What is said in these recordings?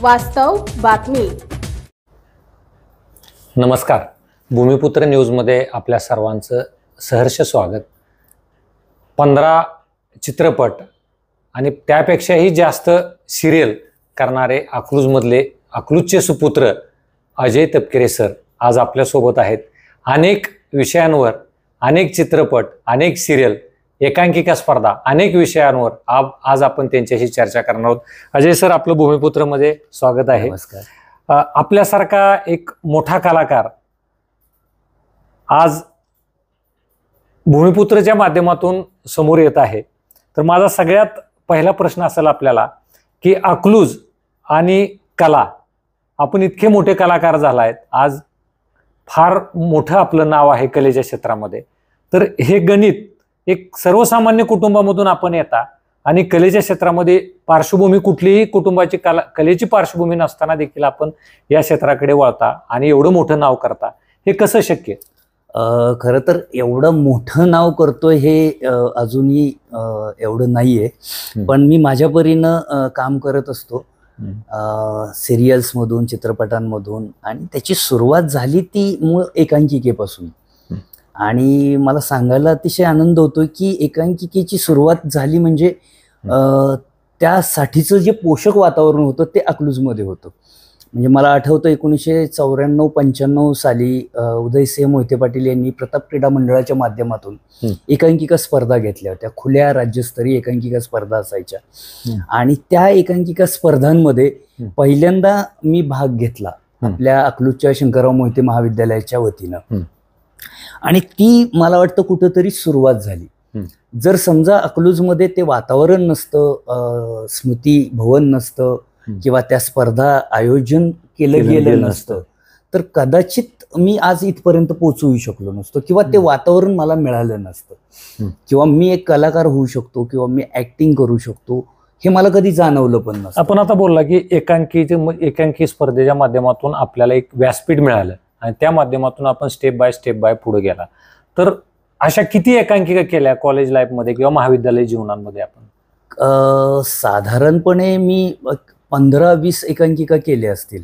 वास्तव बातमी. नमस्कार. भूमिपुत्र न्यूजमध्ये आपल्या सर्वांचं सहर्ष स्वागत. 15 चित्रपट आणि त्यापेक्षाही जास्त सिरियल करणारे अकलूजचे सुपुत्र अजय तपकिरे सर आज आपल्यासोबत आहेत. अनेक विषयांवर, अनेक चित्रपट, अनेक सिरियल, एकांकिका स्पर्धा, अनेक विषयांवर आज आपण त्यांच्याशी चर्चा करणार आहोत. अजय सर, आपलं भूमिपुत्रमध्ये स्वागत आहे. नमस्कार. आपल्यासारखा एक मोठा कलाकार आज भूमिपुत्रच्या माध्यमातून समोर येत आहे. तर माझा सगळ्यात पहिला प्रश्न असेल आपल्याला की अकलूज आणि कला, आपण इतके मोठे कलाकार झालायत, आज फार मोठं आपलं नाव आहे कलेच्या क्षेत्रामध्ये. तर हे गणित एक सर्वसामान्य कुटुंबामधून आपण येता आणि कलेच्या क्षेत्रामध्ये पार्श्वभूमी, कुठलीही कुटुंबाची कलेची पार्श्वभूमी नसताना देखील आपण या क्षेत्राकडे वळता आणि एवढं मोठं नाव करता, हे कसं शक्य? खरं तर एवढं मोठं नाव करतोय हे अजूनही एवढं नाहीये, पण मी माझ्या परीनं काम करत असतो सिरियल्समधून, चित्रपटांमधून. आणि त्याची सुरुवात झाली ती मूळ एकांकिकेपासून. आणि मला सांगायला अतिशय आनंद होतो की एकांकिकेची सुरुवात झाली म्हणजे त्यासाठीचं जे पोषक वातावरण होतं ते अकलूजमध्ये होतं. म्हणजे मला आठवतं 1994-95 साली उदयसिंह मोहिते पाटील यांनी प्रताप क्रीडा मंडळाच्या माध्यमातून एकांकिका स्पर्धा घेतल्या होत्या. खुल्या राज्यस्तरीय एकांकिका स्पर्धा असायच्या. आणि त्या एकांकिका स्पर्धांमध्ये पहिल्यांदा मी भाग घेतला आपल्या अकलूजच्या शंकरराव मोहिते महाविद्यालयाच्या वतीनं. आणि ती मला वाटतं कुठंतरी सुरुवात झाली. जर समजा अकलूजमध्ये ते वातावरण नसतं, स्मृती भवन नसतं किंवा त्या स्पर्धा आयोजन केलं गेलं नसतं, तर कदाचित मी आज इथपर्यंत पोहोचू शकलो नसतो किंवा ते वातावरण मला मिळालं नसतं किंवा मी एक कलाकार होऊ शकतो किंवा मी ऍक्टिंग करू शकतो हे मला कधी जाणवलं पण नसतं. आपण आता बोलला की एकांकी स्पर्धेच्या माध्यमातून आपल्याला एक व्यासपीठ मिळालं आणि त्या माध्यमातून आपण स्टेप बाय पुढे गेला. तर अशा किती एकांकिका केल्या कॉलेज लाईफमध्ये किंवा महाविद्यालय जीवनामध्ये आपण? साधारणपणे मी 15-20 एकांकिका केल्या असतील,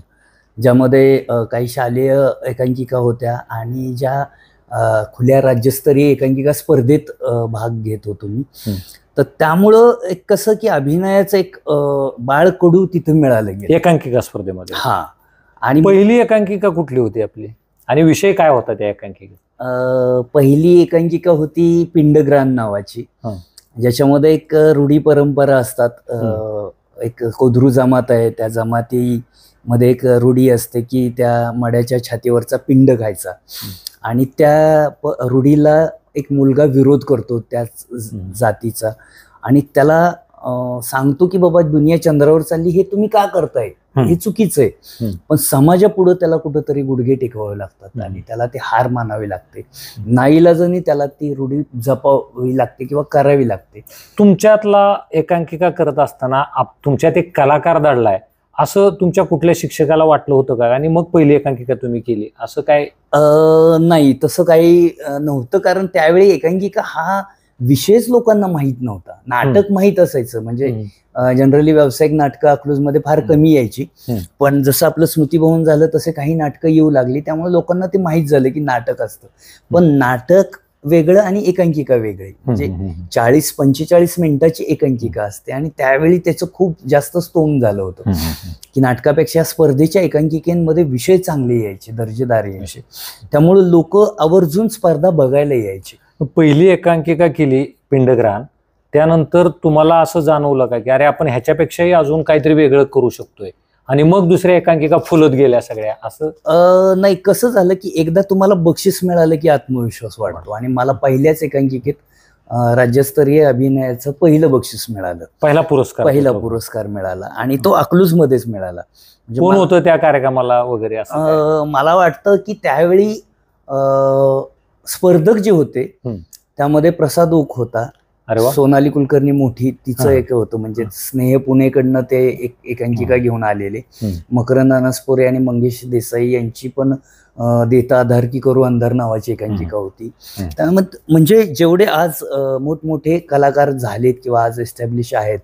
ज्यामध्ये काही शालेय एकांकिका होत्या आणि ज्या खुल्या राज्यस्तरीय एकांकिका स्पर्धेत भाग घेत होतो मी. तर त्यामुळं एक कसं की अभिनयाचं एक बाळकडू तिथं मिळालं गेलं एकांकिका स्पर्धेमध्ये. हा. आणि पहिली एकांकिका कुठली होती आपली आणि विषय काय होता त्या एकांकिका? पहिली एकांकिका होती पिंडग्राण नावाची, ज्याच्यामध्ये एक रूढी परंपरा असतात. एक कोदरू जमात आहे, त्या जमातीमध्ये एक रूढी असते की त्या मड्याच्या छातीवरचा पिंड खायचा. आणि त्या रूढीला एक मुलगा विरोध करतो त्याच जातीचा आणि त्याला सांगतो की बाबा दुनिया चंद्रावर चालली, हे तुम्ही का करताय, हे चुकीचं आहे. पण समाजापुढे त्याला कुठंतरी गुडघे टेकवावे लागतात आणि त्याला ते हार मानावे लागते. नाईलाजाने त्याला ती रूढी जपावी लागते किंवा करावी लागते. तुमच्यातला एकांकिका करत असताना तुमच्यात एक कलाकार दडलाय असं तुमच्या कुठल्या शिक्षकाला वाटलं होतं का? आणि मग पहिली एकांकिका तुम्ही केली असं काय? नाही, तसं काही नव्हतं. कारण त्यावेळी एकांकिका हा विषयच लोकांना माहीत नव्हता. नाटक माहीत असायचं, म्हणजे जनरली व्यावसायिक नाटकं अकलूजमध्ये फार कमी यायची. पण जसं आपलं स्मृतिभवन झालं तसे काही नाटकं येऊ लागली, त्यामुळे लोकांना ते माहीत झालं की नाटक असतं. पण नाटक वेगळं आणि एकांकिका वेगळी. म्हणजे 40-45 मिनिटाची एकांकिका असते आणि त्यावेळी त्याचं खूप जास्त स्तोम झालं होतं की नाटकापेक्षा स्पर्धेच्या एकांकिकेमध्ये विषय चांगले यायचे, दर्जेदार यायचे. त्यामुळे लोक आवर्जून स्पर्धा बघायला यायचे. पहिली एकांकिका केली पिंडग्राण, त्यानंतर तुम्हाला असं जाणवलं का की अरे आपण ह्याच्यापेक्षाही अजून काहीतरी वेगळं करू शकतोय आणि मग दुसऱ्या एकांकिका फुलत गेल्या सगळ्या असं? नाही, कसं झालं की एकदा तुम्हाला बक्षीस मिळालं की आत्मविश्वास वाढतो. आणि मला पहिल्याच एकांकिकेत राज्यस्तरीय अभिनयाचं पहिलं बक्षीस मिळालं, पहिला पुरस्कार मिळाला आणि तो अकलूजमध्येच मिळाला. म्हणजे कोण होतं त्या कार्यक्रमाला वगैरे असं? मला वाटतं की त्यावेळी स्पर्धक जे होते त्यामध्ये प्रसाद ओक होता, अरे वा. सोनाली कुलकर्णी मोठी, तिचं हा. एक होतं म्हणजे स्नेह पुणेकडनं ते एकांकिका घेऊन आलेले. मकरंद अनसपुरे आणि मंगेश देसाई यांची पण देता आधार की करू अंधार नावाची एकांकिका होती. त्यामुळे म्हणजे जेवढे आज मोठमोठे कलाकार झालेत किंवा आज एस्टॅब्लिश आहेत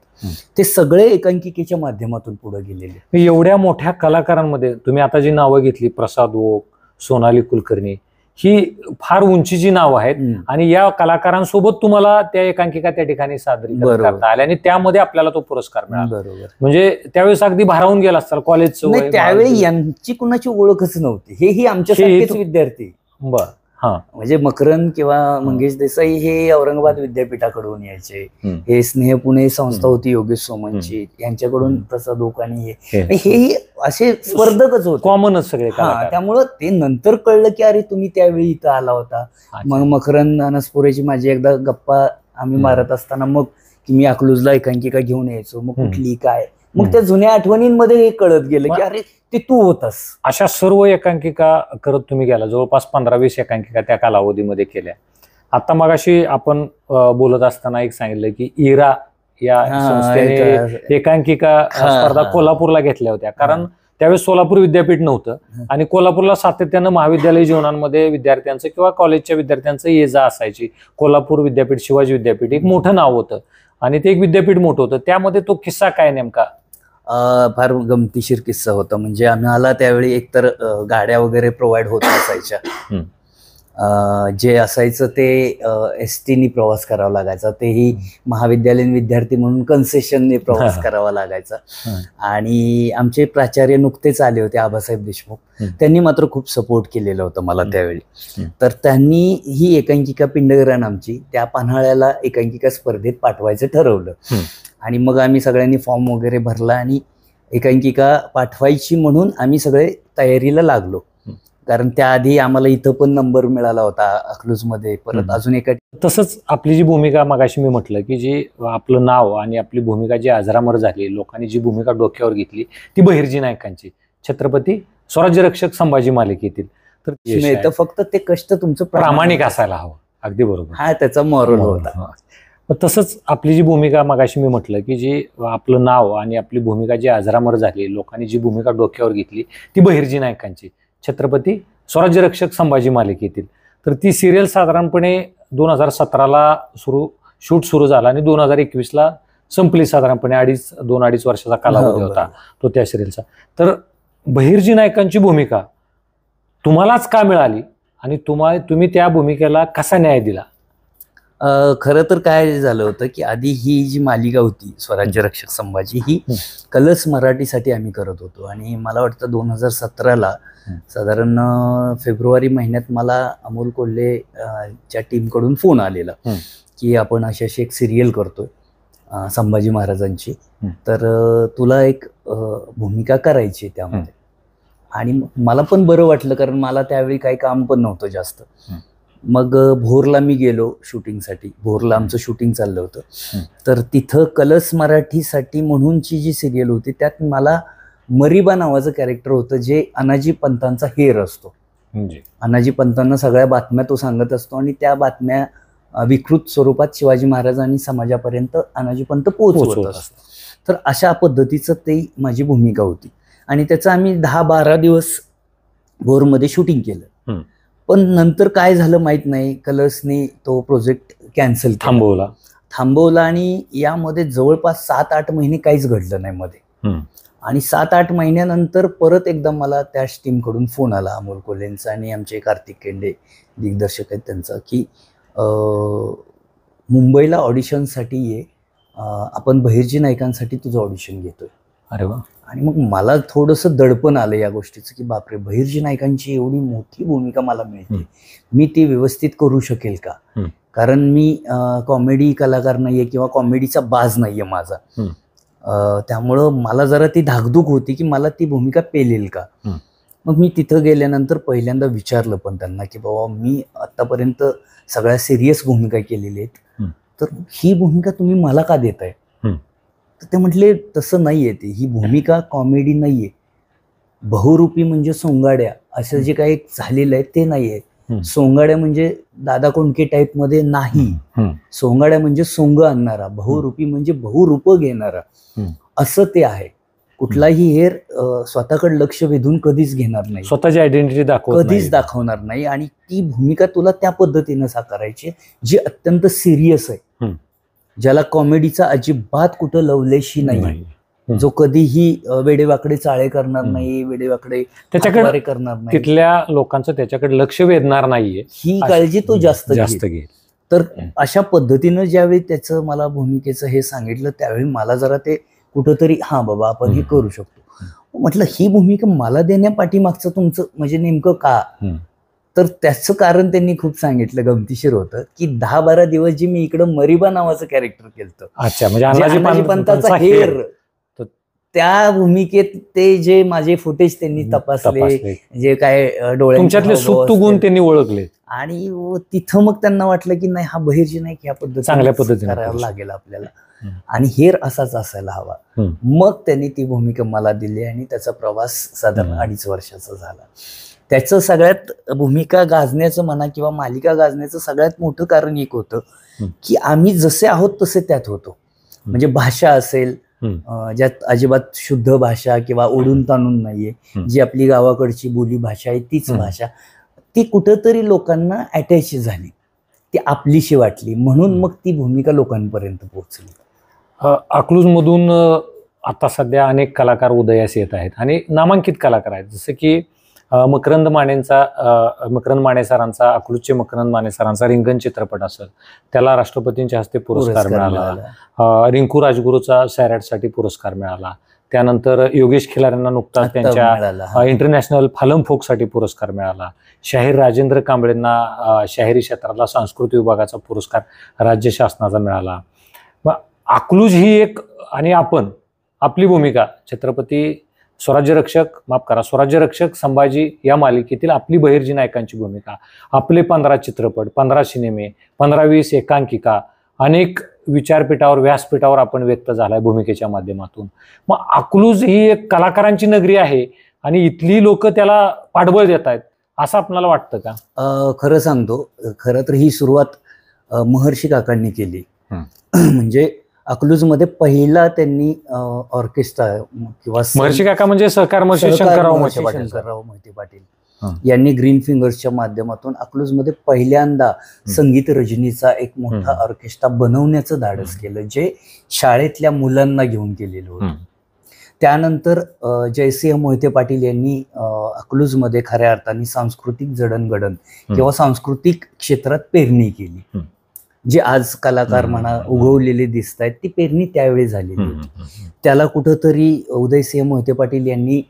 ते सगळे एकांकिकेच्या माध्यमातून पुढे गेलेले. एवढ्या मोठ्या कलाकारांमध्ये तुम्ही आता जी नावं घेतली, प्रसाद ओक, सोनाली कुलकर्णी, ही फार उंचीची नावं आहेत आणि या कलाकारांसोबत तुम्हाला त्या एकांकिका त्या ठिकाणी सादरीकरण करता आल्या आणि त्यामध्ये आपल्याला तो पुरस्कार मिळाला. बरोबर. म्हणजे त्यावेळेस अगदी भारावून गेला असताल कॉलेजचं. त्यावेळी यांची कुणाची ओळखच नव्हती. हेही आमच्यासारखेच विद्यार्थी. बर. हा. म्हणजे मकरंद किंवा मंगेश देसाई हे औरंगाबाद विद्यापीठाकडून यायचे. हे स्नेह पुणे संस्था होती योगेश सोमनची, यांच्याकडून प्रसाद ओक आणि हे असे स्पर्धकच होते, कॉमनच सगळे. त्यामुळं ते नंतर कळलं की अरे तुम्ही त्यावेळी इथं आला होता. मग मकरंद अनसपुरेची माझी एकदा गप्पा आम्ही मारत असताना मग की मी अकलूजला एकांकिका घेऊन यायचो, मग कुठली काय, मग त्या जुन्या आठवणींमध्ये हे कळत गेलं की अरे ते तू होतास. अशा सर्व एकांकिका करत तुम्ही गेला, जवळपास 15-20 एकांकिका त्या कालावधीमध्ये केल्या. आता मगाशी आपण बोलत असताना एक सांगितलं की इरा या संस्थेने एकांकिका स्पर्धा कोल्हापूरला घेतल्या होत्या, कारण त्यावेळेस सोलापूर विद्यापीठ नव्हतं आणि कोल्हापूरला सातत्यानं महाविद्यालय जीवनांमध्ये विद्यार्थ्यांचं किंवा कॉलेजच्या विद्यार्थ्यांचं ये जा असायची. कोल्हापूर विद्यापीठ, शिवाजी विद्यापीठ एक मोठं नाव होतं आणि ते एक विद्यापीठ मोठं होतं. त्यामध्ये तो किस्सा काय नेमका? फार गमतीशीर किस्सा होता. म्हणजे आम्हाला त्यावेळी एकतर गाड्या वगैरे प्रोव्हाइड होत असायच्या. जे असायचं ते एसटीनी प्रवास करावा लागायचा, तेही महाविद्यालयीन विद्यार्थी म्हणून कन्सेशनने प्रवास करावा लागायचा. आणि आमचे प्राचार्य नुकतेच आले होते, आबासाहेब देशमुख, त्यांनी मात्र खूप सपोर्ट केलेला होता मला त्यावेळी. तर त्यांनी ही एकांकिका पिंडग्रान आमची त्या पन्हाळ्याला एकांकिका स्पर्धेत पाठवायचं ठरवलं. आणि मग आम्ही सगळ्यांनी फॉर्म वगैरे भरला आणि एकांकिका पाठवायची म्हणून आम्ही सगळे तयारीला लागलो. कारण त्याआधी आम्हाला इथं पण नंबर मिळाला होता अकलूजमध्ये, परत अजून एका. तसंच आपली जी भूमिका मगाशी मी म्हटलं की जी आपलं नाव आणि आपली भूमिका जी अजरामर झाली, लोकांनी जी भूमिका डोक्यावर घेतली ती बहिर्जी नायकांची, छत्रपती स्वराज्यरक्षक संभाजी मालिकेतील. तर फक्त ते कष्ट तुमचं प्रामाणिक असायला हवं. अगदी बरोबर. हा त्याचा मॉरल होता. तसंच आपली जी भूमिका मगाशी मी म्हटलं की जी आपलं नाव आणि आपली भूमिका जी अजरामर झाली, लोकांनी जी भूमिका डोक्यावर घेतली ती बहिर्जी नायकांची, छत्रपती स्वराज्यरक्षक संभाजी मालिकेतील. तर ती सिरियल साधारणपणे 2017ला शूट सुरू झाला आणि 2021ला संपली. साधारणपणे 2-2.5 वर्षाचा कालावधी होता तो त्या सिरियलचा. तर बहिर्जी नायकांची भूमिका तुम्हालाच का मिळाली आणि तुम्ही त्या भूमिकेला कसा न्याय दिला? खरं तर काय झालं होतं की आधी ही जी मालिका होती स्वराज्यरक्षक संभाजी, ही कलर्स मराठीसाठी आम्ही करत होतो. आणि मला वाटतं 2017ला साधारण फेब्रुवारी महिन्यात मला अमोल कोल्हे च्या टीमकडून फोन आलेला की आपण अशी एक सिरियल करतोय संभाजी महाराजांची, तर तुला एक भूमिका करायची त्यामध्ये. आणि मला पण बरं वाटलं, कारण मला त्यावेळी काही काम पण नव्हतं जास्त. मग भोरला मी गेलो शूटिंगसाठी. भोरला आमचं शूटिंग चाललं होतं. तर तिथं कलर्स मराठीसाठी म्हणूनची जी सिरियल होती त्यात मला मरीबा नावाचं कॅरेक्टर होतं, जे अनाजी पंतांचा हेर असतो. अनाजी पंतांना सगळ्या बातम्या तो सांगत असतो आणि त्या बातम्या विकृत स्वरूपात शिवाजी महाराज आणि समाजापर्यंत अनाजी पंत पोहोचवत असतो. तर अशा पद्धतीचं ते माझी भूमिका होती. आणि त्याचं आम्ही 10-12 दिवस भोरमध्ये शूटिंग केलं. पण नंतर काय झालं माहित नाही, कलर्सने तो प्रोजेक्ट कॅन्सल थांबवला आणि यामध्ये जवळपास 7-8 महिने काहीच घडलं नाही मध्ये. आणि 7-8 महिन्यानंतर परत एकदा मला त्या टीमकडून फोन आला, अमोल कोल्हेंचा आणि आमचे कार्तिक केंडे दिग्दर्शक आहेत त्यांचा, की मुंबईला ऑडिशनसाठी ये, आपण बहिर्जी नायकांसाठी तुझं ऑडिशन घेतोय. अरे वा. आणि मग मला थोडंसं दडपण आलं या गोष्टीचं की बापरे, बहिर्जी नायकांची एवढी मोठी भूमिका मला मिळते, मी ती व्यवस्थित करू शकेल का? कारण मी कॉमेडी कलाकार नाहीये किंवा कॉमेडीचा बाज नाहीये माझा. त्यामुळं मला जरा ती धाकधूक होती की मला ती भूमिका पेलेल का. मग मी तिथं गेल्यानंतर पहिल्यांदा विचारलं पण त्यांना की बाबा, मी आतापर्यंत सगळ्या सिरियस भूमिका केलेल्या आहेत, तर ही भूमिका तुम्ही मला का देताय? तर ते म्हटले, तसं नाहीये, ते ही भूमिका कॉमेडी नाहीये, बहुरूपी म्हणजे सोंगाड्या असं जे काही झालेलं आहे ते नाहीये, सोंगाड्या म्हणजे दादा कोंडके टाईप मध्ये नाही. सोंगाड्या म्हणजे सोंग आणणारा, बहुरूपी म्हणजे बहुरूप घेणारा, असं ते आहे. कुठलाही हेर स्वतःकडे लक्ष वेधून कधीच घेणार नाही, स्वतःची आयडेंटिटी कधीच दाखवणार नाही. आणि ती भूमिका तुला त्या पद्धतीनं साकारायची जी अत्यंत सिरियस आहे, ज्याला कॉमेडीचा अजिबात कुठं लवलेशी नाही, जो कधीही वेडेवाकडे चाळे करणार नाही, वेडेवाकडे त्याच्याकडे करणार नाही, तिथल्या लोकांचं त्याच्याकडे लक्ष वेधणार नाहीये, ही काळजी तो जास्त घेईल. तर अशा पद्धतीनं ज्यावेळी त्याचं मला भूमिकेचं हे सांगितलं त्यावेळी मला जरा ते कुठंतरी हा बाबा आपण हे करू शकतो. म्हटलं ही भूमिका मला देण्यापाठीमागचं तुमचं म्हणजे नेमकं का? तर त्याचं कारण त्यांनी खूप सांगितलं, गमतीशीर होतं की 10-12 दिवस जी मी इकडं मरिबा नावाचं कॅरेक्टर केलं, अच्छा, म्हणजे अण्णाजी पंताचा हेर, त्या भूमिकेत ते जे माझे फुटेज त्यांनी तपासले, जे काय डोळ्यातले सुप्त गुण त्यांनी ओळखले, आणि तिथं मग त्यांना वाटलं की नाही हा बहिर्जी नाही की ह्या पद्धतीने चांगल्या पद्धतीने करायला लागेल आपल्याला, आणि हेर असाच असायला हवा. मग त्यांनी ती भूमिका मला दिली आणि त्याचा प्रवास साधारण 2.5 वर्षाचा झाला. त्याचं सगळ्यात भूमिका गाजण्याचं म्हणा किंवा मालिका गाजण्याचं सगळ्यात मोठं कारण एक होतं की आम्ही जसे आहोत तसे त्यात होतो. म्हणजे भाषा असेल ज्यात अजिबात शुद्ध भाषा किंवा ओढून ताणून नाहीये, जी आपली गावाकडची बोली भाषा आहे तीच भाषा, ती कुठंतरी लोकांना अटॅच झाली, ती आपलीशी वाटली, म्हणून मग ती भूमिका लोकांपर्यंत पोहोचली. अकलूज मधून आता सध्या अनेक कलाकार उदयास येत आहेत आणि नामांकित कलाकार आहेत, जसे की मकरंद माने सरांचा, अकलूजचे मकरंद माने सरांचा रिंगण चित्रपट असेल, त्याला राष्ट्रपतींच्या हस्ते पुरस्कार मिळाला. रिंकू राजगुरूचा सैराटसाठी पुरस्कार मिळाला. त्यानंतर योगेश खिलाऱ्यांना नुकताच त्यांच्या इंटरनॅशनल फालम फोकसाठी पुरस्कार मिळाला. शाहीर राजेंद्र कांबळेंना शाहिरी क्षेत्राला सांस्कृतिक विभागाचा पुरस्कार राज्य शासनाचा मिळाला. मग अकलूज ही एक, आणि आपण आपली भूमिका छत्रपती स्वराज्य रक्षक संभाजी या मालिकेतील आपली बहिर्जी नायकांची भूमिका, आपले 15 चित्रपट, 15 सिनेमे, 15-20 एकांकिका, अनेक विचारपीठावर व्यासपीठावर आपण व्यक्त झालाय भूमिकेच्या माध्यमातून. मग अकलूज ही एक कलाकारांची नगरी आहे आणि इथली लोक त्याला पाठबळ देत आहेत असं आपल्याला वाटतं का? खरं सांगतो, खरं तर ही सुरुवात महर्षी काकांनी केली. म्हणजे अकलूजमध्ये पहिला त्यांनी ऑर्केस्ट्रा किंवा महर्षी काका म्हणजे सहकार शंकरराव मोहिते पाटील यांनी ग्रीन फिंगर्सच्या माध्यमातून अकलूजमध्ये पहिल्यांदा संगीत रजनीचा एक मोठा ऑर्केस्ट्रा बनवण्याचं धाडस केलं, जे शाळेतल्या मुलांना घेऊन केलेलं होतं. त्यानंतर जयसिंह मोहिते पाटील यांनी अकलूजमध्ये खऱ्या अर्थाने सांस्कृतिक जडणघडण किंवा सांस्कृतिक क्षेत्रात पेरणी केली. जे आज कलाकार म्हणा उगवलेले दिसत आहेत, ती पेरणी त्यावेळी झालेली होती. त्याला कुठंतरी उदयसिंह मोहिते पाटील यांनी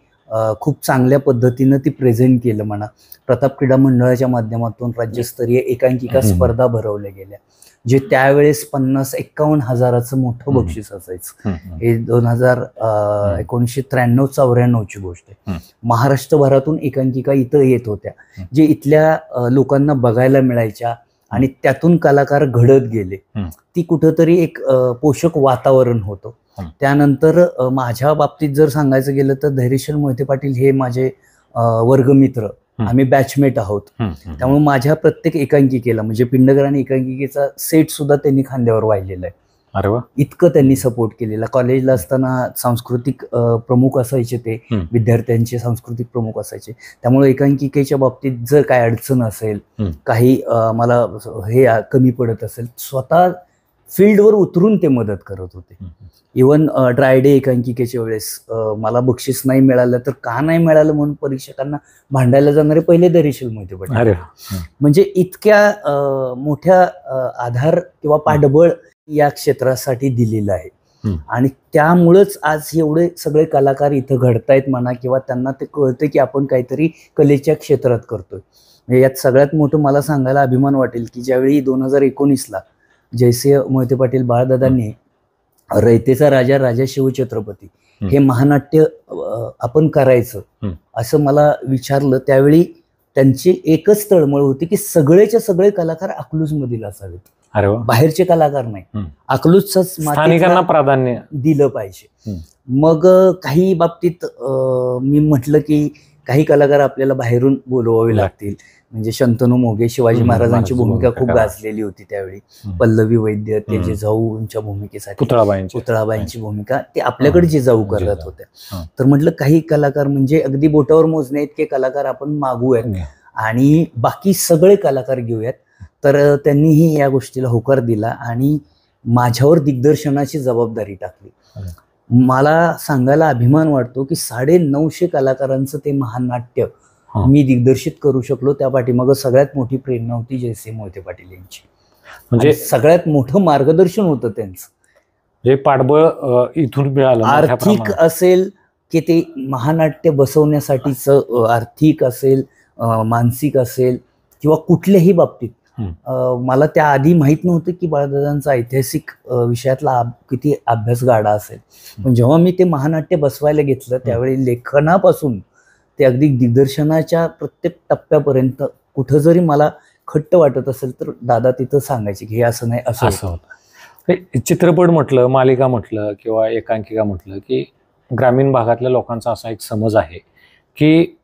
खूप चांगल्या पद्धतीनं ती प्रेझेंट केलं म्हणा. प्रताप क्रीडा मंडळाच्या माध्यमातून राज्यस्तरीय एकांकिका स्पर्धा भरवल्या गेल्या, जे त्यावेळेस 50-51 हजाराचं मोठं बक्षीस असायचं. हे 1993-94ची गोष्ट आहे. महाराष्ट्रभरातून एकांकिका इथं येत होत्या, जे इथल्या लोकांना बघायला मिळायच्या आणि त्यातून कलाकार घडत गेले. ती कुठंतरी एक पोषक वातावरण होतं. त्यानंतर माझ्या बाबतीत जर सांगायचं गेलं तर धैर्यशील मोहिते पाटील हे माझे वर्गमित्र, आम्ही बॅचमेट आहोत. त्यामुळे माझ्या प्रत्येक एकांकिकेला म्हणजे पिंडग्राणी एकांकिकेचा सेट सुद्धा त्यांनी खांद्यावर वाहिलेला आहे. अरे वा, इतकं त्यांनी सपोर्ट केलेला. कॉलेजला असताना सांस्कृतिक प्रमुख असायचे, ते विद्यार्थ्यांचे सांस्कृतिक प्रमुख असायचे. त्यामुळे एकांकिकेच्या बाबतीत जर काय अडचण असेल, काही मला हे कमी पडत असेल, स्वतः फील्डवर उतरून ते मदत करत होते. इव्हन ड्रायडे एकांकिकेच्या वेळेस मला बक्षीस नाही मिळालं तर का नाही मिळालं म्हणून परीक्षकांना भांडायला जाणारे पहिले धैर्यशील मोहिते पाटील. म्हणजे इतक्या मोठ्या आधार किंवा पाठबळ या क्षेत्रासाठी दिलेलं आहे. आणि त्यामुळेच आज एवढे सगळे कलाकार इथं घडतायत म्हणा, किंवा त्यांना ते कळतं की आपण काहीतरी कलेच्या क्षेत्रात करतोय. म्हणजे यात सगळ्यात मोठं मला सांगायला अभिमान वाटेल की ज्यावेळी 2019ला जयसिंह मोहिते पाटील बाळदादांनी रयतेचा राजा, राजा शिवछत्रपती हे महानाट्य आपण करायचं असं मला विचारलं, त्यावेळी त्यांची एकच तळमळ होती की सगळेच्या सगळे कलाकार अकलूजमधील असावेत, बाहेरचे कलाकार नाही, अकलूजच स्थानिकांना प्राधान्य दिलं पाहिजे. मग काही बाबतीत मी म्हटलं की काही कलाकार आपल्याला बाहेरून बोलवावे लागतील. म्हणजे शंतनू मोघे शिवाजी महाराजांची भूमिका खूप गाजलेली होती त्यावेळी. पल्लवी वैद्य ते जिजाऊंच्या भूमिकेसाठी, पुतळाबाईंची भूमिका ते आपल्याकडे जिजाऊ करत होत्या. तर म्हटलं काही कलाकार म्हणजे अगदी बोटावर मोजणे इतके कलाकार आपण मागूयात आणि बाकी सगळे कलाकार घेऊयात. तर त्यांनीही या गोष्टीला होकार दिला आणि माझ्यावर दिग्दर्शनाची जबाबदारी टाकली. मला सांगायला अभिमान वाटतो की 950 कलाकारांचं ते महानाट्य मी दिग्दर्शित करू शकलो. त्या पाठीमागं सगळ्यात मोठी प्रेरणा होती जयसिंह मोहिते पाटील यांची. म्हणजे सगळ्यात मोठं मार्गदर्शन होतं त्यांचं. पाठबळ इथून मिळालं. आर्थिक असेल की ते महानाट्य बसवण्यासाठीच, आर्थिक असेल, मानसिक असेल किंवा कुठल्याही बाबतीत. मला त्याआधी माहित नव्हतं की बाळदादांचा ऐतिहासिक विषयातला किती अभ्यास गाढा असेल. पण जेव्हा मी ते महानाट्य बसवायला घेतलं त्यावेळी लेखनापासून ते अगदी दिग्दर्शनाच्या प्रत्येक टप्प्यापर्यंत कुठं जरी मला खट्ट वाटत असेल तर दादा तिथं सांगायचे की हे असं नाही, असं होतं. चित्रपट म्हटलं, मालिका म्हटलं किंवा एकांकिका म्हटलं की ग्रामीण भागातल्या लोकांचा असा एक समज आहे की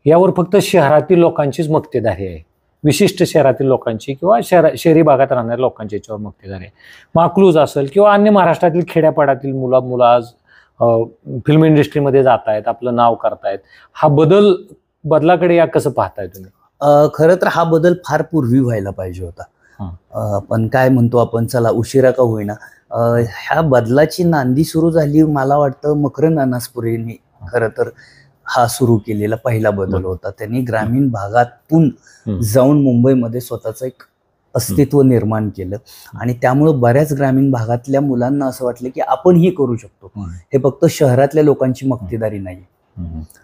यावर फक्त शहरातील लोकांचीच मक्तेदारी आहे, विशिष्ट शहरातील लोकांची किंवा शहरी भागात राहणाऱ्या लोकांची याच्यावर मक्तेदारी आहे. मग अकलूज असेल किंवा अन्य महाराष्ट्रातील खेड्यापाड्यातील मुलं आज फिल्म इंडस्ट्रीमध्ये जात आहेत, आपलं नाव करतायत. हा बदलाकडे या कसं पाहताय तुम्ही? खरं तर हा बदल फार पूर्वी व्हायला पाहिजे होता. पण काय म्हणतो आपण, चला उशिरा का होईना. ह्या बदलाची नांदी सुरू झाली मला वाटतं मकरंद अनासपुरेंनी खरं तर हा सुरू केलेला पहिला बदल होता. त्यांनी ग्रामीण भागातून जाऊन मुंबईमध्ये स्वतःचं एक अस्तित्व निर्माण केलं आणि त्यामुळं बऱ्याच ग्रामीण भागातल्या मुलांना असं वाटलं की आपणही करू शकतो, हे फक्त शहरातल्या लोकांची मक्तेदारी नाही.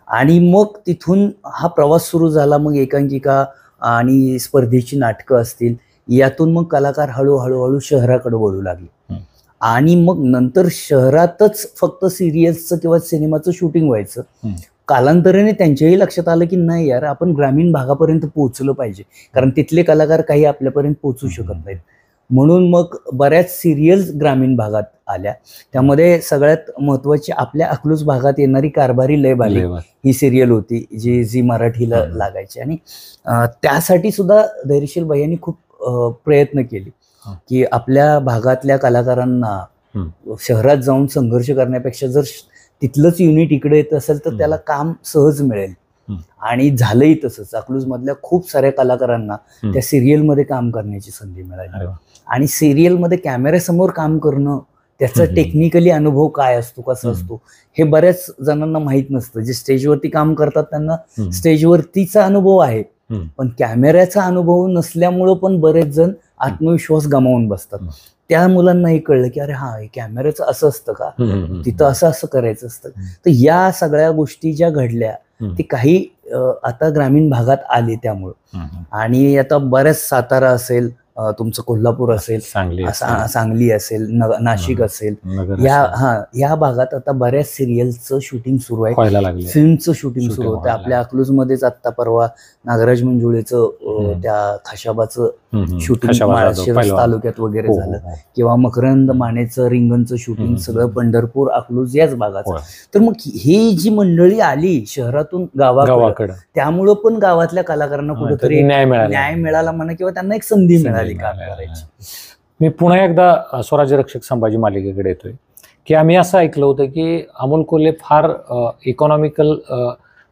आणि मग तिथून हा प्रवास सुरू झाला. मग एकांकिका आणि स्पर्धेची नाटकं असतील, यातून मग कलाकार हळूहळू शहराकडे वळू लागले आणि मग नंतर शहरातच फक्त सिरियल्सचं किंवा सिनेमाचं शूटिंग व्हायचं. कालांतराने त्यांच्याही लक्षात आलं की नाही यार, आपण ग्रामीण भागापर्यंत पोहोचलं पाहिजे, कारण तिथले कलाकार काही आपल्यापर्यंत पोहोचू शकत नाहीत. म्हणून मग बऱ्याच सिरियल्स ग्रामीण भागात आल्या. त्यामध्ये सगळ्यात महत्वाची आपल्या अकलूज भागात येणारी कारभारी लय भाली ही सिरियल होती जी झी मराठीला लागायची. आणि त्यासाठी सुद्धा धैर्यशील भैयांनी खूप प्रयत्न केले की आपल्या भागातल्या कलाकारांना शहरात जाऊन संघर्ष करण्यापेक्षा जर तिथलंच युनिट इकडे येत असेल तर त्याला काम सहज मिळेल. आणि झालंही तसंच. अकलूज मधल्या खूप साऱ्या कलाकारांना त्या सिरियलमध्ये काम करण्याची संधी मिळाली. आणि सिरियलमध्ये कॅमेऱ्यासमोर काम करणं, त्याचा टेक्निकली अनुभव काय असतो, कसा असतो, हे बऱ्याच जणांना माहीत नसतं. जे स्टेजवरती काम करतात त्यांना स्टेजवरतीचा अनुभव आहे, पण कॅमेऱ्याचा अनुभव नसल्यामुळं पण बरेच जण आत्मविश्वास गमावून बसतात. त्या मुलांनाही कळलं की अरे हा, कॅमेऱ्याचं असं असतं का, तिथं असं करायचं असतं. तर या सगळ्या गोष्टी ज्या घडल्या ते काही आता ग्रामीण भागात आले त्यामुळं. आणि आता बऱ्याच सातारा असेल, तुमचं कोल्हापूर असेल, सांगली असेल, नाशिक असेल, या भागात आता बऱ्याच सिरियलचं शूटिंग सुरू आहे, फिल्मचं शूटिंग सुरू होतं. आपल्या अकलूज मध्येच आत्ता परवा नागराज मंजुळेचं त्या खाशाबाचं शूटिंग माळशिरस तालुक्यात वगैरे झालं, किंवा मकरंद मानेचं रिंगणचं शूटिंग सगळं पंढरपूर अकलूज याच भागाचं. तर मग ही जी मंडळी आली शहरातून गावाकडे, त्यामुळं पण गावातल्या कलाकारांना कुठेतरी न्याय मिळाला म्हणा, किंवा त्यांना एक संधी मिळाली काम करायची. मी पुन्हा एकदा स्वराज्य रक्षक संभाजी मालिकेकडे येतोय की आम्ही असं ऐकलं होतं की अमोल कोल्हे फार इकॉनॉमिकल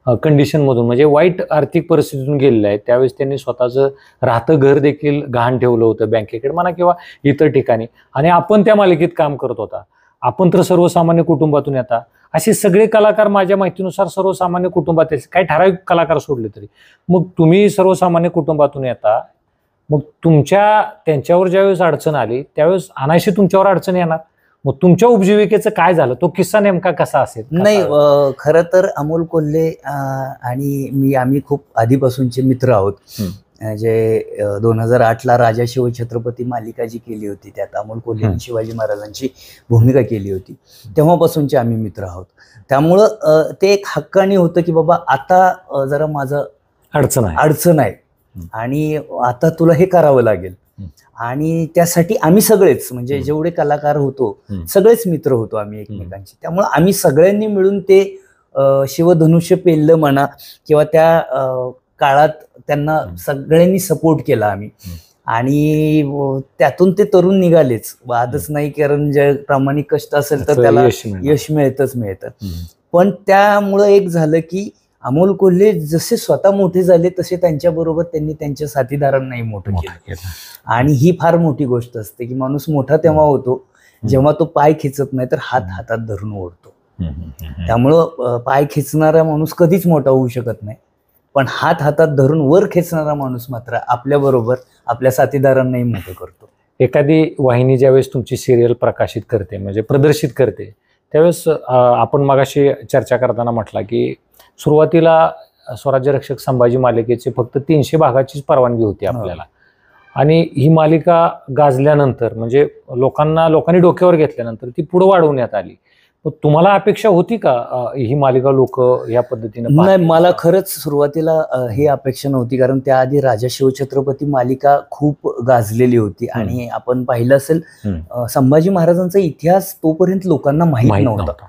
कंडिशन मधून, म्हणजे वाईट आर्थिक परिस्थितीतून गेलेले आहेत. त्यावेळेस त्यांनी स्वतःचं राहतं घर देखील गहाण ठेवलं होतं बँकेकडे म्हणा किंवा इतर ठिकाणी. आणि आपण त्या मालिकेत काम करत होता. आपण तर सर्वसामान्य कुटुंबातून येता. असे सगळे कलाकार माझ्या माहितीनुसार सर्वसामान्य कुटुंबात यायचे, काही ठराविक कलाकार सोडले तरी. मग तुम्ही सर्वसामान्य कुटुंबातून येता, मग त्यांच्यावर ज्यावेळेस अडचण आली त्यावेळेस अनायशी तुमच्यावर अडचण येणार. मग तुमच्या उपजीविकेचं काय झालं, तो किस्सा नेमका कसा असेल? नाही, खरं तर अमोल कोल्हे आणि आम्ही खूप आधीपासूनचे मित्र आहोत. जे 2008ला राजा शिवछत्रपती मालिका जी केली होती त्यात अमोल कोल्हे शिवाजी महाराजांची भूमिका केली होती, तेव्हापासूनचे आम्ही मित्र आहोत. त्यामुळं ते एक हक्काने होतं की बाबा आता जरा माझं अडचण आहे आणि आता तुला हे करावं लागेल. आणि त्यासाठी आम्ही सगळेच, म्हणजे जेवढे कलाकार होतो सगळेच मित्र होतो आम्ही एकमेकांचे. त्यामुळे आम्ही सगळ्यांनी मिळून ते शिवधनुष्य पेललं म्हणा किंवा त्या काळात त्यांना सगळ्यांनी सपोर्ट केला आम्ही आणि त्यातून ते तरुण निघालेच, वादच नाही, कारण जे प्रामाणिक कष्ट असेल तर त्याला यश मिळतच मिळतं. पण त्यामुळं एक झालं की अमोल कोल्हे जसे स्वतः मोठे झाले तसे त्यांच्याबरोबर त्यांनी त्यांच्या साथीदारांनाही मोठं केलं. आणि ही फार मोठी गोष्ट असते की माणूस मोठा तेव्हा होतो जेव्हा तो पाय खेचत नाही तर हात हातात धरून ओढतो. त्यामुळं पाय खेचणारा माणूस कधीच मोठा होऊ शकत नाही, पण हात हातात धरून वर खेचणारा माणूस मात्र आपल्याबरोबर आपल्या साथीदारांनाही मोठं करतो. एखादी वाहिनी ज्यावेळेस तुमची सिरियल प्रकाशित करते म्हणजे प्रदर्शित करते त्यावेळेस आपण मगाशी चर्चा करताना म्हटला की सुरुवातीला स्वराज्य रक्षक संभाजी मालिकेचे फक्त 300 भागाचीच परवानगी होती आपल्याला, आणि ही मालिका गाजल्यानंतर म्हणजे लोकांनी डोक्यावर घेतल्यानंतर ती पुढे वाढवण्यात आली. तुम्हाला अपेक्षा होती का ही मालिका लोक या पद्धतीने? नाही, मला खरंच सुरुवातीला ही अपेक्षा नव्हती, कारण त्याआधी राजा शिवछत्रपती मालिका खूप गाजलेली होती आणि आपण पाहिलं असेल संभाजी महाराजांचा इतिहास तोपर्यंत लोकांना माहित नव्हता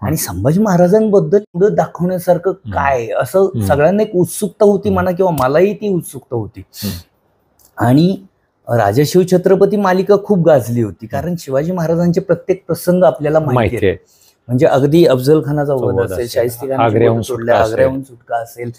आणि संभाजी महाराजांबद्दल पुढे दाखवण्यासारखं काय असं सगळ्यांना एक उत्सुकता होती म्हणा, किंवा मलाही ती उत्सुकता होती. आणि राजा शिवछत्रपती मालिका खूप गाजली होती कारण शिवाजी महाराजांचे प्रत्येक प्रसंग आपल्याला माहिती आहे. म्हणजे अगदी अफजल खानाचा वध असेल, शाहिस्तेखानाची आग्र्याहून सुटका असेल,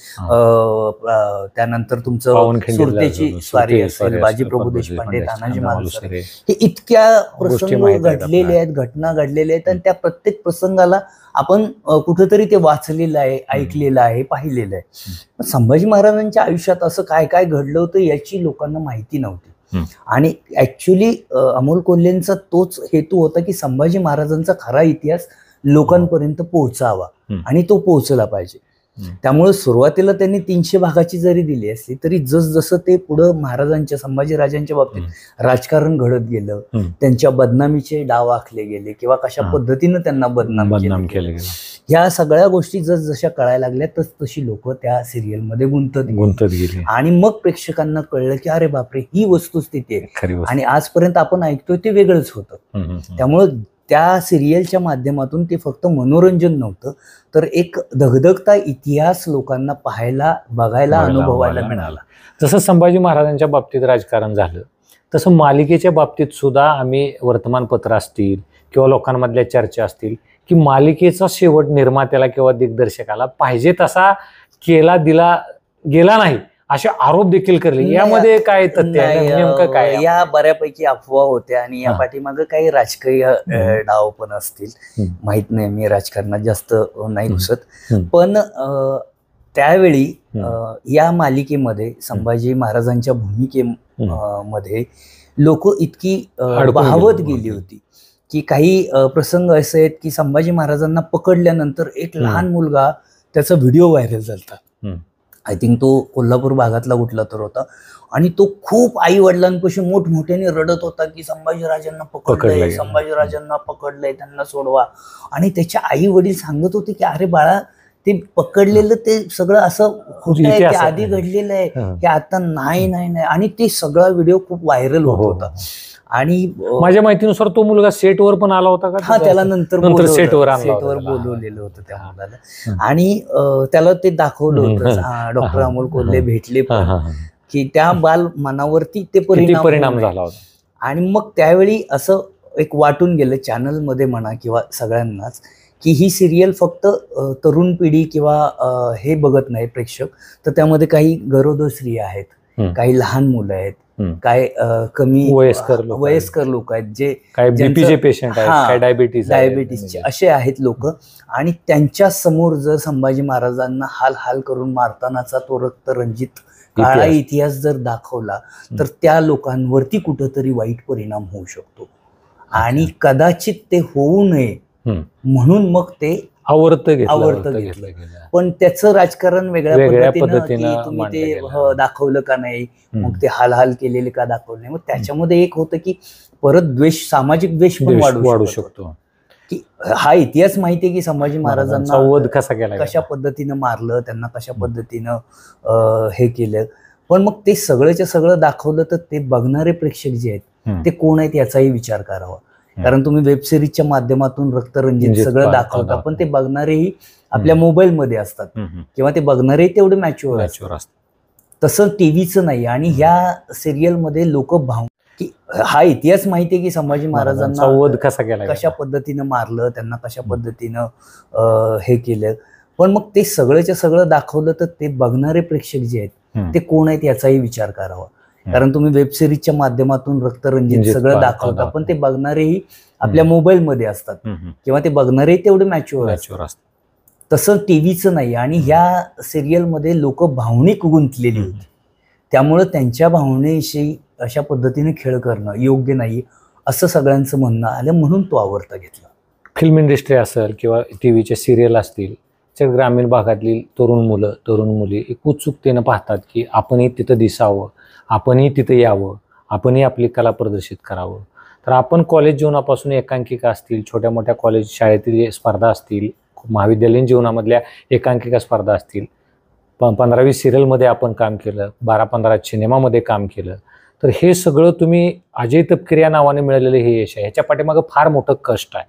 त्यानंतर तुमचं सुरतेची स्वारी असेल, बाजीप्रभू देशपांडे, तानाजी मालुसरे, हे इतक्या प्रसंग घडलेले आहेत, घटना घडलेल्या आहेत आणि त्या प्रत्येक प्रसंगाला आपण कुठेतरी ते वाचलेलं आहे, ऐकलेलं आहे, पाहिलेलं आहे. संभाजी महाराजांच्या आयुष्यात असं काय काय घडलं होतं याची लोकांना माहिती नव्हती. आणि ऍक्च्युली अमोल कोल्हेंचा तोच हेतू होता की संभाजी महाराजांचा खरा इतिहास लोकांपर्यंत पोहोचावा आणि तो पोहोचला पाहिजे. त्यामुळे सुरुवातीला त्यांनी 300 भागाची जरी दिली असली तरी जसजसं ते पुढं महाराजांच्या संभाजीराजांच्या बाबतीत राजकारण घडत गेलं, त्यांच्या बदनामीचे डाव आखले गेले किंवा कशा पद्धतीनं त्यांना बदनाम केलं गेलं, ह्या सगळ्या गोष्टी जसजशा कळायला लागल्या तशी लोक त्या सिरियल मध्ये गुंतत गेली आणि मग प्रेक्षकांना कळलं की अरे बापरे, ही वस्तुस्थिती आहे आणि आजपर्यंत आपण ऐकतोय ते वेगळंच होतं. त्यामुळं त्या सिरियलच्या माध्यमातून ते फक्त मनोरंजन नव्हतं तर एक धगधगता इतिहास लोकांना पाहायला, बघायला, अनुभवायला मिळाला. जसं संभाजी महाराजांच्या बाबतीत राजकारण झालं तसं मालिकेच्या बाबतीत सुद्धा आम्ही वर्तमानपत्र असतील किंवा लोकांमधल्या चर्चा असतील की मालिकेचा शेवट निर्मात्याला किंवा दिग्दर्शकाला पाहिजे तसा दिला गेला नाही असे आरोप देखील करले. यामध्ये काय तथ्य आहे, नेमकं काय? या बऱ्यापैकी अफवा होत्या आणि या पाठीमागे काही राजकीय डाव पण असतील, माहित नाही, मी राजकारणात जास्त नाही घुसत. पण त्यावेळी या मालिकेमध्ये संभाजी महाराजांच्या भूमिकेमध्ये लोक इतकी वाहवत गेली होती की काही प्रसंग असे आहेत की संभाजी महाराजांना पकडल्यानंतर एक लहान मुलगा त्याचा व्हिडिओ व्हायरल झाला. आय थिंक तो कोल्हापूर भागातला कुठला तर होता आणि तो खूप आई वडिलांपाशी मोठमोठ्याने रडत होता की संभाजीराजांना पकडलंय, संभाजीराजांना पकडलंय, त्यांना सोडवा. आणि त्याच्या आई वडील सांगत होते की अरे बाळा, ते पकडलेलं ते सगळं असं खोटं आहे, ते आधी घडलेलं आहे, की आता नाही. आणि ते सगळा व्हिडिओ खूप व्हायरल होत होता. आणि माझ्या माहितीनुसार तो मुलगा सेटवर पण आला होता का? हा, त्याला नंतर सेटवर बोलवलेलं होतं त्या मुलाला आणि त्याला ते दाखवलं होतं. डॉक्टर अमोल कोल्हे भेटले की त्या बाल मनावरती ते परिणाम झाला होता. आणि मग त्यावेळी असं एक वाटून गेलं चॅनलमध्ये म्हणा किंवा सगळ्यांनाच की ही सिरियल फक्त तरुण पिढी किंवा हे बघत नाही प्रेक्षक, तर त्यामध्ये काही गरोदर स्त्रिया आहेत, काही लहान मुलं आहेत, काय कमी वयस्कर लोक आहेत, जे बीपीचे पेशंट आहेत, डायबिटीसचे असे आहेत लोक. आणि त्यांच्या समोर जर संभाजी महाराजांना हाल करून मारतानाचा तो रक्तरंजित काळा इतिहास जर दाखवला तर त्या लोकांवरती कुठंतरी वाईट परिणाम होऊ शकतो आणि कदाचित ते होऊ नये म्हणून मग ते आवर्त घेतलं. पण त्याचं राजकारण वेगळ्या पद्धतीनं तुम्ही ते दाखवलं का नाही, मग ते हाल केलेले का दाखवले नाही. मग त्याच्यामध्ये एक होतं की परत द्वेष, सामाजिक द्वेष पण वाढू शकतो की हा इतिहास माहितीये की संभाजी महाराजांना वध कसा केला, कशा पद्धतीनं मारलं, त्यांना कशा पद्धतीनं हे केलं. पण मग ते सगळंच्या सगळं दाखवलं तर ते बघणारे प्रेक्षक जे आहेत ते कोण आहेत याचाही विचार करावा. कारण तुम्ही वेब सिरीजच्या माध्यमातून रक्तरंजित सगळं दाखवता, पण ते बघणारेही आपल्या मोबाईलमध्ये असतात किंवा ते बघणारे तेवढे मॅच्युअर असतात. तसं टीव्हीचं नाही. आणि ह्या सिरियलमध्ये लोक की हा इतिहास माहितीये की संभाजी महाराजांना वध कसा केला, कशा पद्धतीनं मारलं, त्यांना कशा पद्धतीनं हे केलं, पण मग ते सगळंच्या सगळं दाखवलं तर ते बघणारे प्रेक्षक जे आहेत ते कोण आहेत याचाही विचार करावा. कारण तुम्ही वेब सिरीजच्या माध्यमातून रक्तरंजित सगळं दाखवता, पण ते बघणारेही आपल्या मोबाईलमध्ये असतात किंवा ते बघणारे तेवढे मॅच्युअर असतात. तसं टीव्हीचं नाही. आणि ह्या सिरियलमध्ये लोक भावनिक गुंतलेली होती, त्यामुळं त्यांच्या भावनेविषयी अशा पद्धतीने खेळ करणं योग्य नाही असं सगळ्यांचं म्हणणं आलं, म्हणून तो आवडता घेतला. फिल्म इंडस्ट्री असेल किंवा टीव्हीचे सिरियल असतील, तर ग्रामीण भागातली तरुण मुलं तरुण मुली एक उत्सुकतेनं पाहतात की आपणही तिथं दिसावं, आपणही तिथं यावं, आपणही आपली कला प्रदर्शित करावं. तर आपण कॉलेज जीवनापासून एकांकिका असतील, छोट्या मोठ्या कॉलेज शाळेतील स्पर्धा असतील, महाविद्यालयीन जीवनामधल्या एकांकिका स्पर्धा असतील, 15-20 सिरियलमध्ये आपण काम केलं, 12-15 सिनेमामध्ये काम केलं. तर हे सगळं तुम्ही अजय तपकिरे या नावाने मिळालेलं हे यश आहे. ह्याच्या पाठीमागं फार मोठं कष्ट आहे.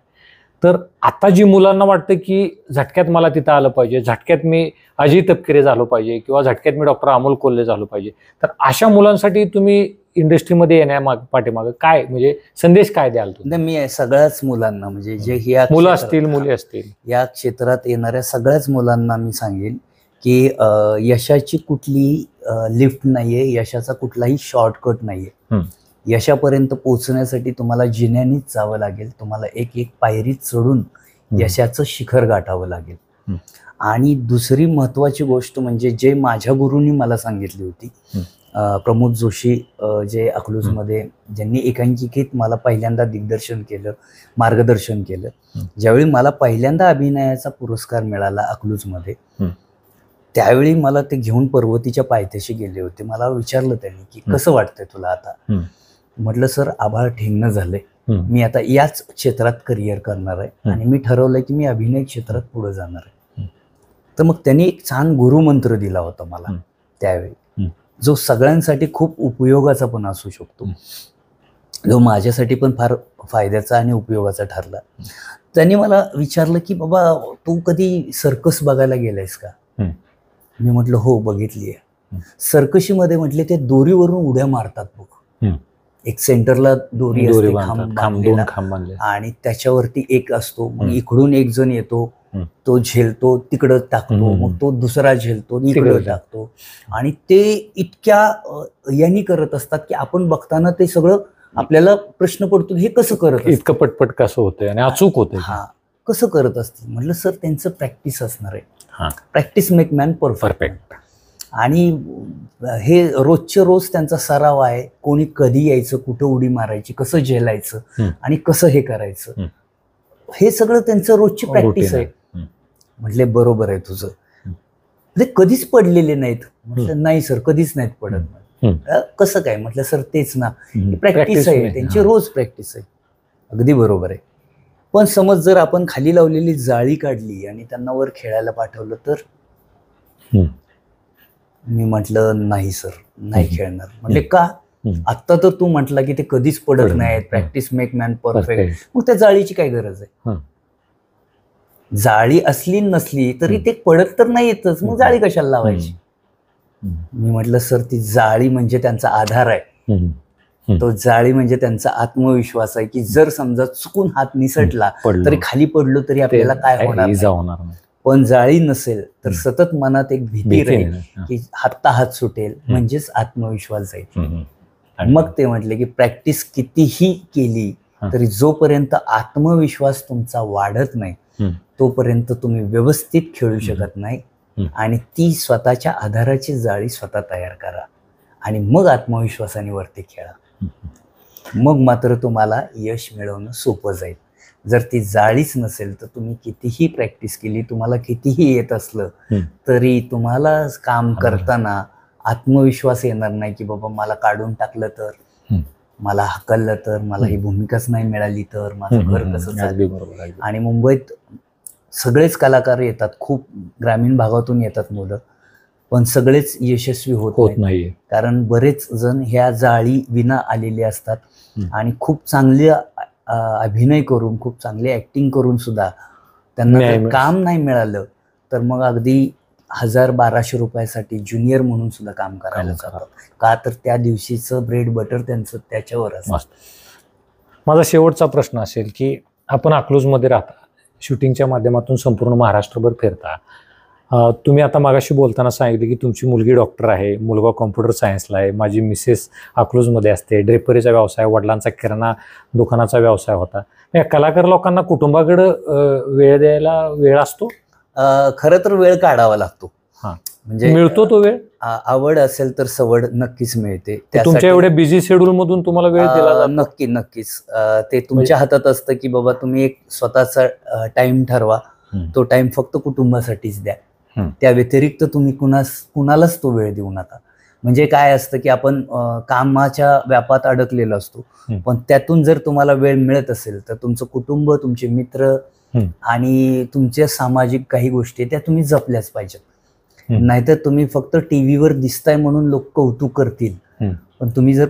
तर आता जी मुलांना वाटतं की झटक्यात मला तिथं आलं पाहिजे, झटक्यात मी अजय तपकिरे झालो पाहिजे किंवा झटक्यात मी डॉक्टर अमोल कोल्हे झालो पाहिजे, तर अशा मुलांसाठी तुम्ही इंडस्ट्रीमध्ये येण्या पाठीमागं काय म्हणजे संदेश काय द्याल तुम्ही? मी सगळ्याच मुलांना म्हणजे जे मुलं असतील मुली असतील या क्षेत्रात येणाऱ्या सगळ्याच मुलांना मी सांगेन की यशाची कुठली लिफ्ट नाहीये, यशाचा कुठलाही शॉर्टकट नाहीये. यशापर्यंत पोहोचण्यासाठी तुम्हाला जिन्यानीच जावं लागेल, तुम्हाला एक एक पायरी चढून यशाचं शिखर गाठावं लागेल. आणि दुसरी महत्वाची गोष्ट म्हणजे जे माझ्या गुरूंनी मला सांगितली होती, प्रमोद जोशी जे अकलूजमध्ये ज्यांनी एकांकिकेत मला पहिल्यांदा दिग्दर्शन केलं, मार्गदर्शन केलं. ज्यावेळी मला पहिल्यांदा अभिनयाचा पुरस्कार मिळाला अकलूजमध्ये, त्यावेळी मला ते घेऊन पर्वतीच्या पायथ्याशी गेले होते. मला विचारलं त्यांनी की कसं वाटतंय तुला आता? म्हटलं सर आभाळ ठेंगणं झालंय, मी आता याच क्षेत्रात करिअर करणार आहे आणि मी ठरवलंय की मी अभिनय क्षेत्रात पुढे जाणार आहे. तर मग त्यांनी एक छान गुरुमंत्र दिला होता मला त्यावेळी, जो सगळ्यांसाठी खूप उपयोगाचा पण असू शकतो, जो माझ्यासाठी पण फार फायद्याचा आणि उपयोगाचा ठरला. त्यांनी मला विचारलं की बाबा तू कधी सर्कस बघायला गेलायस का? मी म्हटलं हो बघितली आहे. सर्कशीमध्ये म्हटले ते दोरीवरून उड्या मारतात बघ, एक सेंटरला दोरी असते, खांब आणि त्याच्यावरती एक असतो, मग इकडून एक जण येतो, तो झेलतो तिकडं टाकतो, मग तो दुसरा झेलतो इकडं टाकतो, आणि ते इतक्या यांनी करत असतात की आपण बघताना ते सगळं आपल्याला प्रश्न पडतो हे कसं करत, इतकं पटपट कसं होतंय आणि अचूक होतंय, हा कसं करत असतील? म्हटलं सर त्यांचं प्रॅक्टिस असणार आहे, प्रॅक्टिस मेक मॅन परफेक्ट. आणि हे रोजचे रोज त्यांचा सराव आहे. कोणी कधी यायचं, कुठं उडी मारायची, कसं झेलायचं आणि कसं हे करायचं, हे सगळं त्यांचं रोजची प्रॅक्टिस आहे. म्हटले बरोबर आहे तुझं, म्हणजे कधीच पडलेले नाहीत? म्हटलं नाही सर कधीच नाहीत पडत. कसं काय? म्हटलं सर तेच ना, प्रॅक्टिस आहे त्यांची, रोज प्रॅक्टिस आहे. अगदी बरोबर आहे. पण समज जर आपण खाली लावलेली जाळी काढली आणि त्यांना वर खेळायला पाठवलं तर? मी म्हटलं नाही सर नाही खेळणार. म्हणजे का? आत्ता तर तू म्हटला की ते कधीच पडत नाहीत, प्रॅक्टिस मेक मॅन परफेक्ट, मग त्या जाळीची काय गरज आहे? जाळी असली नसली तरी ते पडत तर नाही येतच, मग जाळी कशाला लावायची? मी म्हटलं सर ती जाळी म्हणजे त्यांचा आधार आहे, तो जाळी म्हणजे त्यांचा आत्मविश्वास आहे की जर समजा चुकून हात निसटला तरी खाली पडलो तरी आपल्याला काय होणार. पण जाळी नसेल तर सतत मनात एक भीती राहील की हात सुटेल, म्हणजेच आत्मविश्वास जाईल. मग ते म्हटले की प्रॅक्टिस कितीही केली तरी जोपर्यंत आत्मविश्वास तुमचा वाढत नाही तोपर्यंत तुम्ही व्यवस्थित खेळू शकत नाही. आणि ती स्वतःच्या आधाराची जाळी स्वतः तयार करा आणि मग आत्मविश्वासाने वरती खेळा, मग मात्र तुम्हाला यश मिळवणं सोपं जाईल. जर ती जाळीच नसेल तर तुम्ही कितीही प्रॅक्टिस केली, तुम्हाला कितीही येत असलं तरी तुम्हाला काम करताना आत्मविश्वास येणार नाही की बाबा मला काढून टाकलं तर, मला हकललं तर, मला ही भूमिकाच नाही मिळाली तर, माझं घर कसं चालेल. आणि मुंबईत सगळेच कलाकार येतात, खूप ग्रामीण भागातून येतात मुलं, पण सगळेच यशस्वी होत नाही. कारण बरेच जण ह्या जाळी विना आलेले असतात आणि खूप चांगल्या अभिनय करून, खूप चांगली ऍक्टिंग करून सुद्धा त्यांना जर काम नाही मिळालं तर मग अगदी 1000-1200 रुपयासाठी ज्युनियर म्हणून सुद्धा काम करायला जातात. का तर त्या दिवशीचं ब्रेड बटर त्यांचं त्याच्यावर असतं. माझा शेवटचा प्रश्न असेल की आपण अकलूजमध्ये राहता, शूटिंगच्या माध्यमातून संपूर्ण महाराष्ट्रभर फिरता. तुम्ही आता मागाशी बोलताना सांगितले की तुमची मुलगी डॉक्टर आहे, मुलगा कॉम्प्युटर सायन्सला आहे, माझी मिसेस अकलूजमध्ये असते, ड्रेपरीचा व्यवसाय, वडिलांचा किराणा दुकानाचा व्यवसाय होता. या कलाकार लोकांना कुटुंबाकडं वेळ द्यायला वेळ असतो? खरं तर वेळ काढावा लागतो. म्हणजे मिळतो तो वेळ? आवड असेल तर सवड नक्कीच मिळते. तुमच्या एवढ्या बिझी शेड्यूल मधून तुम्हाला वेळ दिला जातो? नक्कीच. ते तुमच्या हातात असतं की बाबा तुम्ही एक स्वतःचा टाइम ठरवा, तो टाइम फक्त कुटुंबासाठीच द्या. त्या व्यतिरिक्त तुम्ही कुणालाच तो वेळ देऊ नका. म्हणजे काय असतं की आपण कामाच्या व्यापात अडकलेलो असतो, पण त्यातून जर तुम्हाला वेळ मिळत असेल तर तुमचं कुटुंब, तुमचे मित्र आणि तुमच्या सामाजिक काही गोष्टी त्या तुम्ही जपल्याच पाहिजेत. नाहीतर तुम्ही फक्त टीव्हीवर दिसताय म्हणून लोक कौतुक करतील, पण तुम्ही जर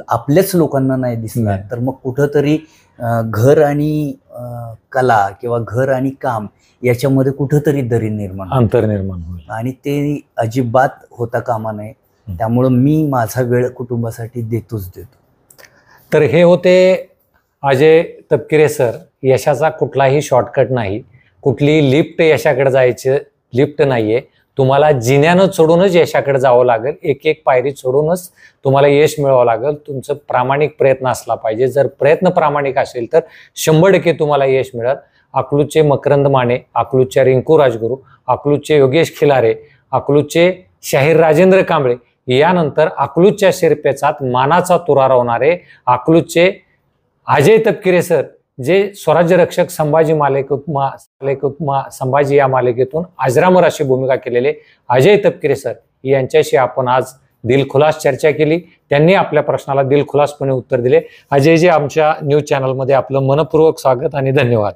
आपल्याच लोकांना नाही दिसला तर मग कुठंतरी घर आणि कला किंवा घर आणि काम याच्यामध्ये कुठंतरी अंतर निर्माण होईल आणि ते अजिबात होता कामा नये. त्यामुळं मी माझा वेळ कुटुंबासाठी देतो. तर हे होते अजय तपकिरे सर. यशाचा कुठलाही शॉर्टकट नाही, कुठलीही लिफ्ट यशाकडे जायचं लिफ्ट नाहीये. तुम्हाला जिन्यानं चढूनच यशाकडे जावं लागेल, एक एक पायरी चढूनच तुम्हाला यश मिळवावं लागेल. तुमचं प्रामाणिक प्रयत्न असला पाहिजे. जर प्रयत्न प्रामाणिक असेल तर 100% तुम्हाला यश मिळेल. अकलूजचे मकरंद माने, अकलूजच्या रिंकू राजगुरू, अकलूजचे योगेश खिलारे, अकलूजचे शाहीर राजेंद्र कांबळे, यानंतर अकलूजच्या शिरपेचात मानाचा तुरा रोवणारे अकलूजचे अजय तपकिरे सर, जे स्वराज्य रक्षक संभाजी संभाजी या मालिकेतून अजरामर अशी भूमिका केलेले अजय तपकिरे सर यांच्याशी आपण आज दिलखुलास चर्चा केली. त्यांनी आपल्या प्रश्नाला दिलखुलासपणे उत्तर दिले. अजयजी, आमच्या न्यूज चॅनलमध्ये आपलं मनपूर्वक स्वागत आणि धन्यवाद.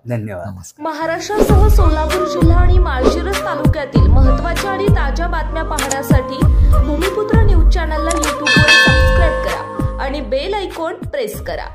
महाराष्ट्रासह सोलापूर जिल्हा आणि माळशिरस तालुक्यातील महत्त्वाच्या आणि ताज्या बातम्या पाहण्यासाठी भूमिपुत्र न्यूज चॅनलला यूट्यूबवर सबस्क्राईब करा आणि बेल आयकॉन प्रेस करा.